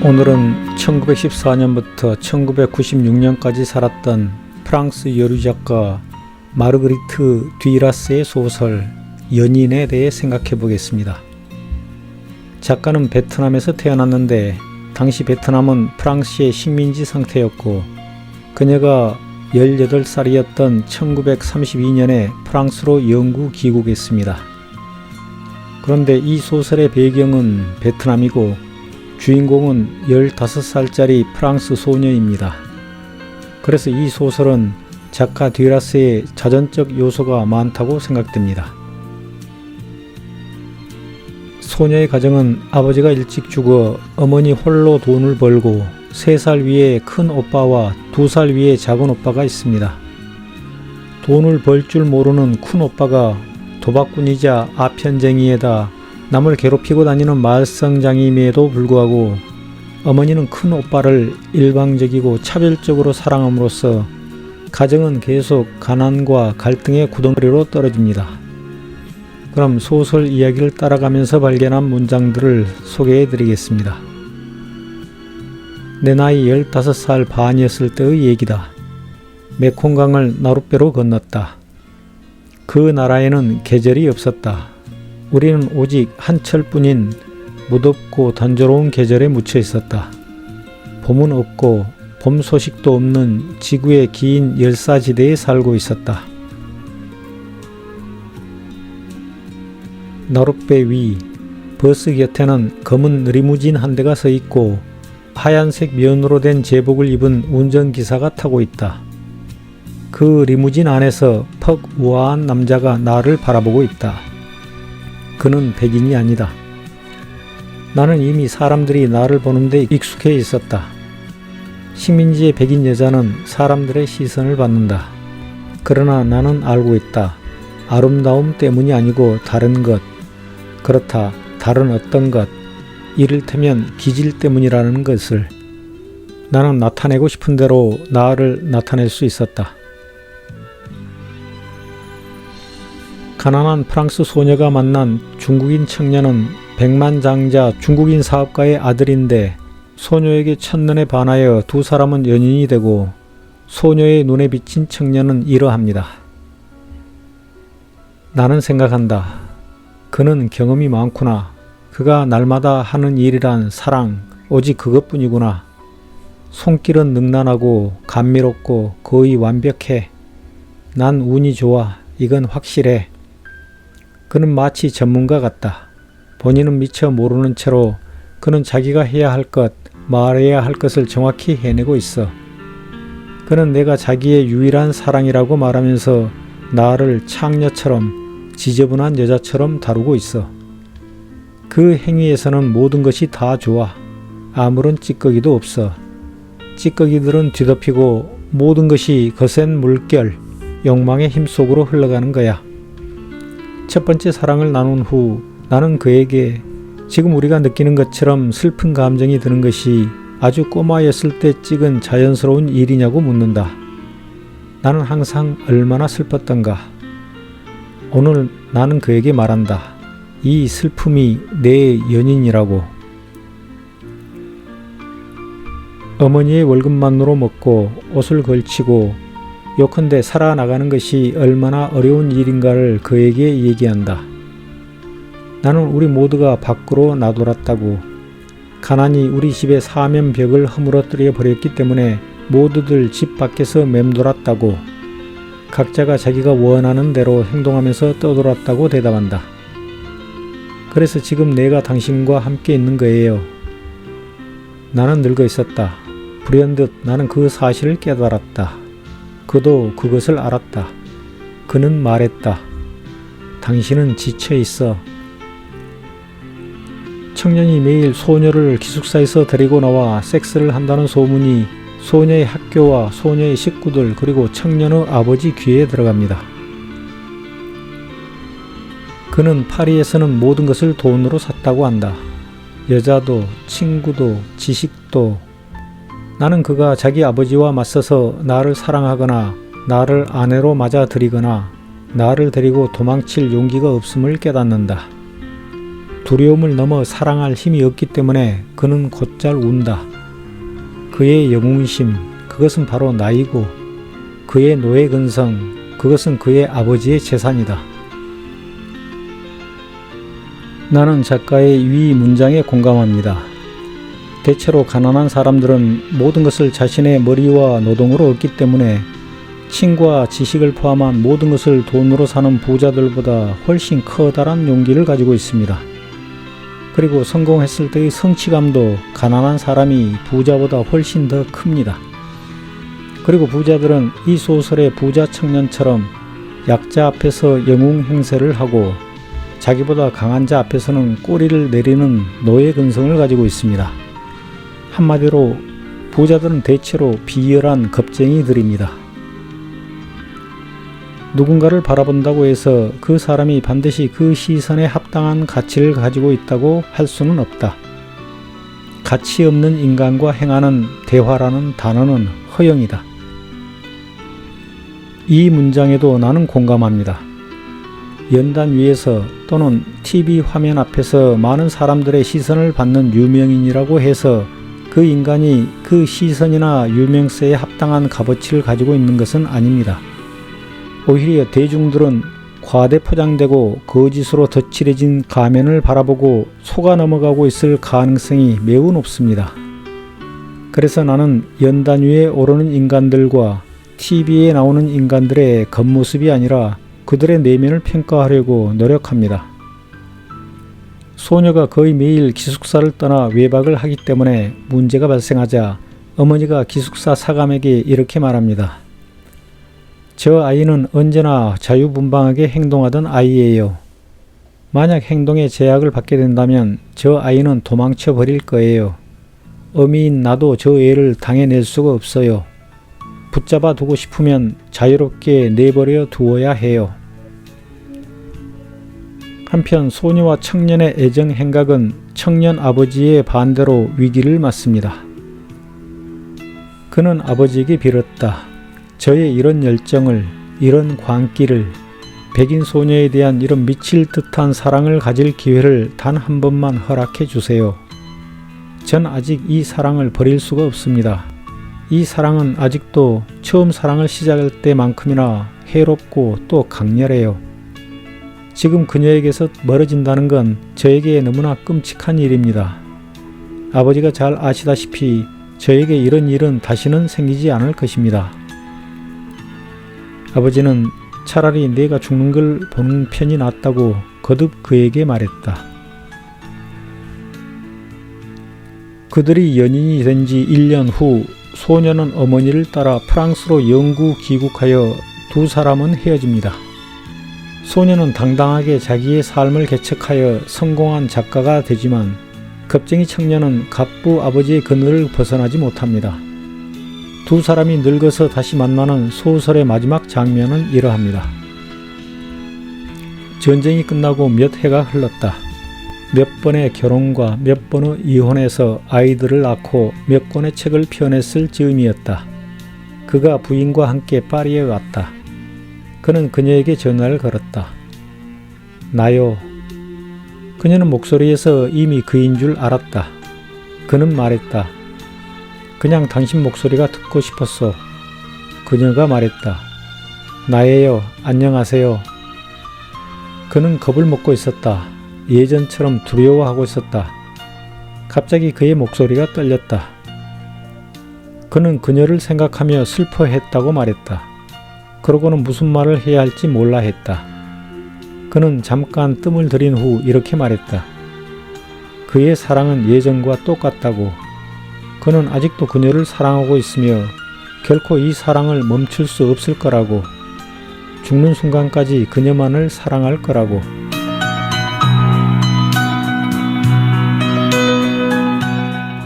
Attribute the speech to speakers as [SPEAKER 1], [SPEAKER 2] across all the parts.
[SPEAKER 1] 오늘은 1914년부터 1996년까지 살았던 프랑스 여류 작가 마르그리트 듀라스의 소설 연인에 대해 생각해 보겠습니다. 작가는 베트남에서 태어났는데 당시 베트남은 프랑스의 식민지 상태였고 그녀가 18살이었던 1932년에 프랑스로 영구 귀국했습니다. 그런데 이 소설의 배경은 베트남이고 주인공은 15살짜리 프랑스 소녀입니다. 그래서 이 소설은 작가 듀라스의 자전적 요소가 많다고 생각됩니다. 소녀의 가정은 아버지가 일찍 죽어 어머니 홀로 돈을 벌고 3살 위에 큰 오빠와 2살 위에 작은 오빠가 있습니다. 돈을 벌 줄 모르는 큰 오빠가 도박꾼이자 아편쟁이에다 남을 괴롭히고 다니는 말썽장이임에도 불구하고 어머니는 큰 오빠를 일방적이고 차별적으로 사랑함으로써 가정은 계속 가난과 갈등의 구덩이로 떨어집니다. 그럼 소설 이야기를 따라가면서 발견한 문장들을 소개해 드리겠습니다. 내 나이 15살 반이었을 때의 얘기다. 메콩강을 나룻배로 건넜다. 그 나라에는 계절이 없었다. 우리는 오직 한철뿐인 무덥고 단조로운 계절에 묻혀 있었다. 봄은 없고 봄 소식도 없는 지구의 긴 열사지대에 살고 있었다. 나룻배 위 버스 곁에는 검은 리무진 한 대가 서 있고 하얀색 면으로 된 제복을 입은 운전기사가 타고 있다. 그 리무진 안에서 퍽 우아한 남자가 나를 바라보고 있다. 그는 백인이 아니다. 나는 이미 사람들이 나를 보는데 익숙해 있었다. 식민지의 백인 여자는 사람들의 시선을 받는다. 그러나 나는 알고 있다. 아름다움 때문이 아니고 다른 것. 그렇다. 다른 어떤 것. 이를테면 기질 때문이라는 것을. 나는 나타내고 싶은 대로 나를 나타낼 수 있었다. 가난한 프랑스 소녀가 만난 중국인 청년은 백만장자 중국인 사업가의 아들인데 소녀에게 첫눈에 반하여 두 사람은 연인이 되고 소녀의 눈에 비친 청년은 이러합니다. 나는 생각한다. 그는 경험이 많구나. 그가 날마다 하는 일이란 사랑, 오직 그것뿐이구나. 손길은 능란하고 감미롭고 거의 완벽해. 난 운이 좋아. 이건 확실해. 그는 마치 전문가 같다. 본인은 미처 모르는 채로 그는 자기가 해야 할 것, 말해야 할 것을 정확히 해내고 있어. 그는 내가 자기의 유일한 사랑이라고 말하면서 나를 창녀처럼 지저분한 여자처럼 다루고 있어. 그 행위에서는 모든 것이 다 좋아. 아무런 찌꺼기도 없어. 찌꺼기들은 뒤덮이고 모든 것이 거센 물결, 욕망의 힘 속으로 흘러가는 거야. 첫 번째 사랑을 나눈 후 나는 그에게 지금 우리가 느끼는 것처럼 슬픈 감정이 드는 것이 아주 꼬마였을 때 찍은 자연스러운 일이냐고 묻는다. 나는 항상 얼마나 슬펐던가. 오늘 나는 그에게 말한다. 이 슬픔이 내 연인이라고. 어머니의 월급만으로 먹고 옷을 걸치고 요컨대 살아나가는 것이 얼마나 어려운 일인가를 그에게 얘기한다. 나는 우리 모두가 밖으로 나돌았다고. 가난이 우리 집의 사면벽을 허물어뜨려 버렸기 때문에 모두들 집 밖에서 맴돌았다고. 각자가 자기가 원하는 대로 행동하면서 떠돌았다고 대답한다. 그래서 지금 내가 당신과 함께 있는 거예요. 나는 늙어 있었다. 불현듯 나는 그 사실을 깨달았다. 그도 그것을 알았다. 그는 말했다. 당신은 지쳐 있어. 청년이 매일 소녀를 기숙사에서 데리고 나와 섹스를 한다는 소문이 소녀의 학교와 소녀의 식구들 그리고 청년의 아버지 귀에 들어갑니다. 그는 파리에서는 모든 것을 돈으로 샀다고 한다. 여자도, 친구도, 지식도. 나는 그가 자기 아버지와 맞서서 나를 사랑하거나 나를 아내로 맞아들이거나 나를 데리고 도망칠 용기가 없음을 깨닫는다. 두려움을 넘어 사랑할 힘이 없기 때문에 그는 곧잘 운다. 그의 영웅심, 그것은 바로 나이고 그의 노예근성, 그것은 그의 아버지의 재산이다. 나는 작가의 위 문장에 공감합니다. 대체로 가난한 사람들은 모든 것을 자신의 머리와 노동으로 얻기 때문에 칭과 지식을 포함한 모든 것을 돈으로 사는 부자들보다 훨씬 커다란 용기를 가지고 있습니다. 그리고 성공했을 때의 성취감도 가난한 사람이 부자보다 훨씬 더 큽니다. 그리고 부자들은 이 소설의 부자 청년처럼 약자 앞에서 영웅 행세를 하고 자기보다 강한 자 앞에서는 꼬리를 내리는 노예 근성을 가지고 있습니다. 한마디로 부자들은 대체로 비열한 겁쟁이들입니다. 누군가를 바라본다고 해서 그 사람이 반드시 그 시선에 합당한 가치를 가지고 있다고 할 수는 없다. 가치 없는 인간과 행하는 대화라는 단어는 허영이다. 이 문장에도 나는 공감합니다. 연단 위에서 또는 TV 화면 앞에서 많은 사람들의 시선을 받는 유명인이라고 해서 그 인간이 그 시선이나 유명세에 합당한 값어치를 가지고 있는 것은 아닙니다. 오히려 대중들은 과대 포장되고 거짓으로 덧칠해진 가면을 바라보고 속아 넘어가고 있을 가능성이 매우 높습니다. 그래서 나는 연단 위에 오르는 인간들과 TV에 나오는 인간들의 겉모습이 아니라 그들의 내면을 평가하려고 노력합니다. 소녀가 거의 매일 기숙사를 떠나 외박을 하기 때문에 문제가 발생하자 어머니가 기숙사 사감에게 이렇게 말합니다. 저 아이는 언제나 자유분방하게 행동하던 아이예요. 만약 행동에 제약을 받게 된다면 저 아이는 도망쳐 버릴 거예요. 어미인 나도 저 애를 당해낼 수가 없어요. 붙잡아 두고 싶으면 자유롭게 내버려 두어야 해요. 한편 소녀와 청년의 애정 행각은 청년 아버지의 반대로 위기를 맞습니다. 그는 아버지에게 빌었다. 저의 이런 열정을, 이런 광기를, 백인 소녀에 대한 이런 미칠 듯한 사랑을 가질 기회를 단 한 번만 허락해 주세요. 전 아직 이 사랑을 버릴 수가 없습니다. 이 사랑은 아직도 처음 사랑을 시작할 때만큼이나 해롭고 또 강렬해요. 지금 그녀에게서 멀어진다는 건 저에게 너무나 끔찍한 일입니다. 아버지가 잘 아시다시피 저에게 이런 일은 다시는 생기지 않을 것입니다. 아버지는 차라리 내가 죽는 걸 보는 편이 낫다고 거듭 그에게 말했다. 그들이 연인이 된 지 1년 후 소녀는 어머니를 따라 프랑스로 영구 귀국하여 두 사람은 헤어집니다. 소녀는 당당하게 자기의 삶을 개척하여 성공한 작가가 되지만 겁쟁이 청년은 갑부 아버지의 그늘을 벗어나지 못합니다. 두 사람이 늙어서 다시 만나는 소설의 마지막 장면은 이러합니다. 전쟁이 끝나고 몇 해가 흘렀다. 몇 번의 결혼과 몇 번의 이혼에서 아이들을 낳고 몇 권의 책을 펴냈을 즈음이었다. 그가 부인과 함께 파리에 왔다. 그는 그녀에게 전화를 걸었다. 나요. 그녀는 목소리에서 이미 그인 줄 알았다. 그는 말했다. 그냥 당신 목소리가 듣고 싶었어. 그녀가 말했다. 나예요. 안녕하세요. 그는 겁을 먹고 있었다. 예전처럼 두려워하고 있었다. 갑자기 그의 목소리가 떨렸다. 그는 그녀를 생각하며 슬퍼했다고 말했다. 그러고는 무슨 말을 해야 할지 몰라 했다. 그는 잠깐 뜸을 들인 후 이렇게 말했다. 그의 사랑은 예전과 똑같다고. 그는 아직도 그녀를 사랑하고 있으며 결코 이 사랑을 멈출 수 없을 거라고. 죽는 순간까지 그녀만을 사랑할 거라고.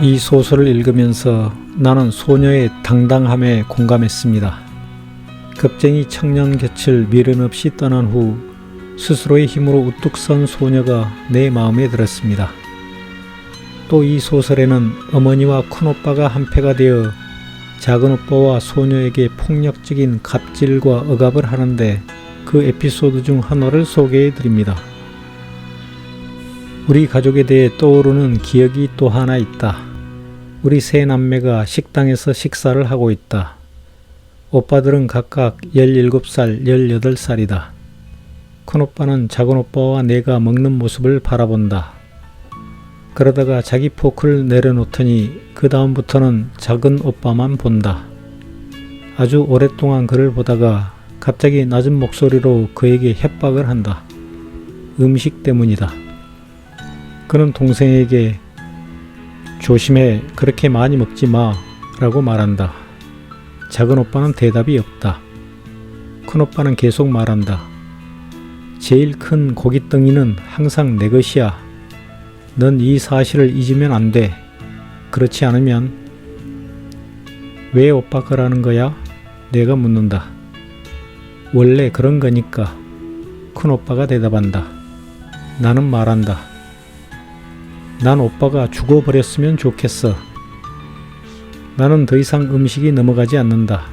[SPEAKER 1] 이 소설을 읽으면서 나는 소녀의 당당함에 공감했습니다. 겁쟁이 청년 곁을 미련 없이 떠난 후 스스로의 힘으로 우뚝 선 소녀가 내 마음에 들었습니다. 또 이 소설에는 어머니와 큰오빠가 한패가 되어 작은오빠와 소녀에게 폭력적인 갑질과 억압을 하는데 그 에피소드 중 하나를 소개해 드립니다. 우리 가족에 대해 떠오르는 기억이 또 하나 있다. 우리 세 남매가 식당에서 식사를 하고 있다. 오빠들은 각각 17살, 18살이다. 큰오빠는 작은오빠와 내가 먹는 모습을 바라본다. 그러다가 자기 포크를 내려놓더니 그 다음부터는 작은 오빠만 본다. 아주 오랫동안 그를 보다가 갑자기 낮은 목소리로 그에게 협박을 한다. 음식 때문이다. 그는 동생에게 조심해, 그렇게 많이 먹지 마 라고 말한다. 작은 오빠는 대답이 없다. 큰 오빠는 계속 말한다. 제일 큰 고깃덩이는 항상 내 것이야. 넌 이 사실을 잊으면 안 돼. 그렇지 않으면 왜 오빠 거라는 거야? 내가 묻는다. 원래 그런 거니까. 큰 오빠가 대답한다. 나는 말한다. 난 오빠가 죽어버렸으면 좋겠어. 나는 더 이상 음식이 넘어가지 않는다.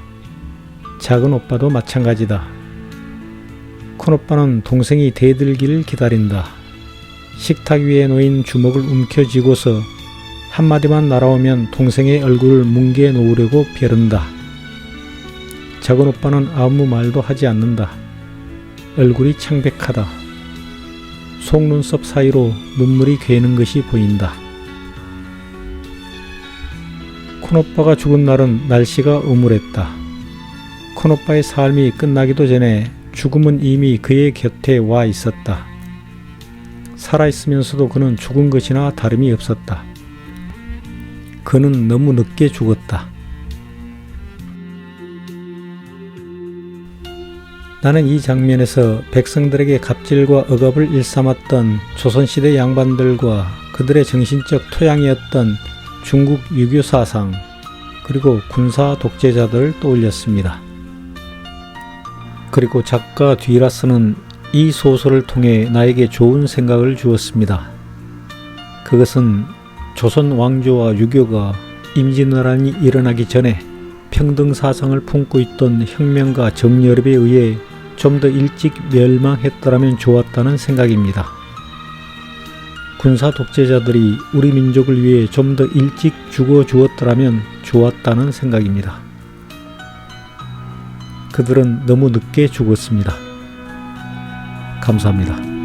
[SPEAKER 1] 작은 오빠도 마찬가지다. 큰 오빠는 동생이 대들기를 기다린다. 식탁 위에 놓인 주먹을 움켜쥐고서 한마디만 날아오면 동생의 얼굴을 뭉개 놓으려고 벼른다. 작은 오빠는 아무 말도 하지 않는다. 얼굴이 창백하다. 속눈썹 사이로 눈물이 괴는 것이 보인다. 큰오빠가 죽은 날은 날씨가 음울했다. 큰오빠의 삶이 끝나기도 전에 죽음은 이미 그의 곁에 와 있었다. 살아있으면서도 그는 죽은 것이나 다름이 없었다. 그는 너무 늦게 죽었다. 나는 이 장면에서 백성들에게 갑질과 억압을 일삼았던 조선시대 양반들과 그들의 정신적 토양이었던 중국 유교 사상, 그리고 군사 독재자들을 떠올렸습니다. 그리고 작가 뒤라스는 이 소설을 통해 나에게 좋은 생각을 주었습니다. 그것은 조선 왕조와 유교가 임진왜란이 일어나기 전에 평등 사상을 품고 있던 혁명가 정여립에 의해 좀 더 일찍 멸망했더라면 좋았다는 생각입니다. 군사 독재자들이 우리 민족을 위해 좀 더 일찍 죽어 주었더라면 좋았다는 생각입니다. 그들은 너무 늦게 죽었습니다. 감사합니다.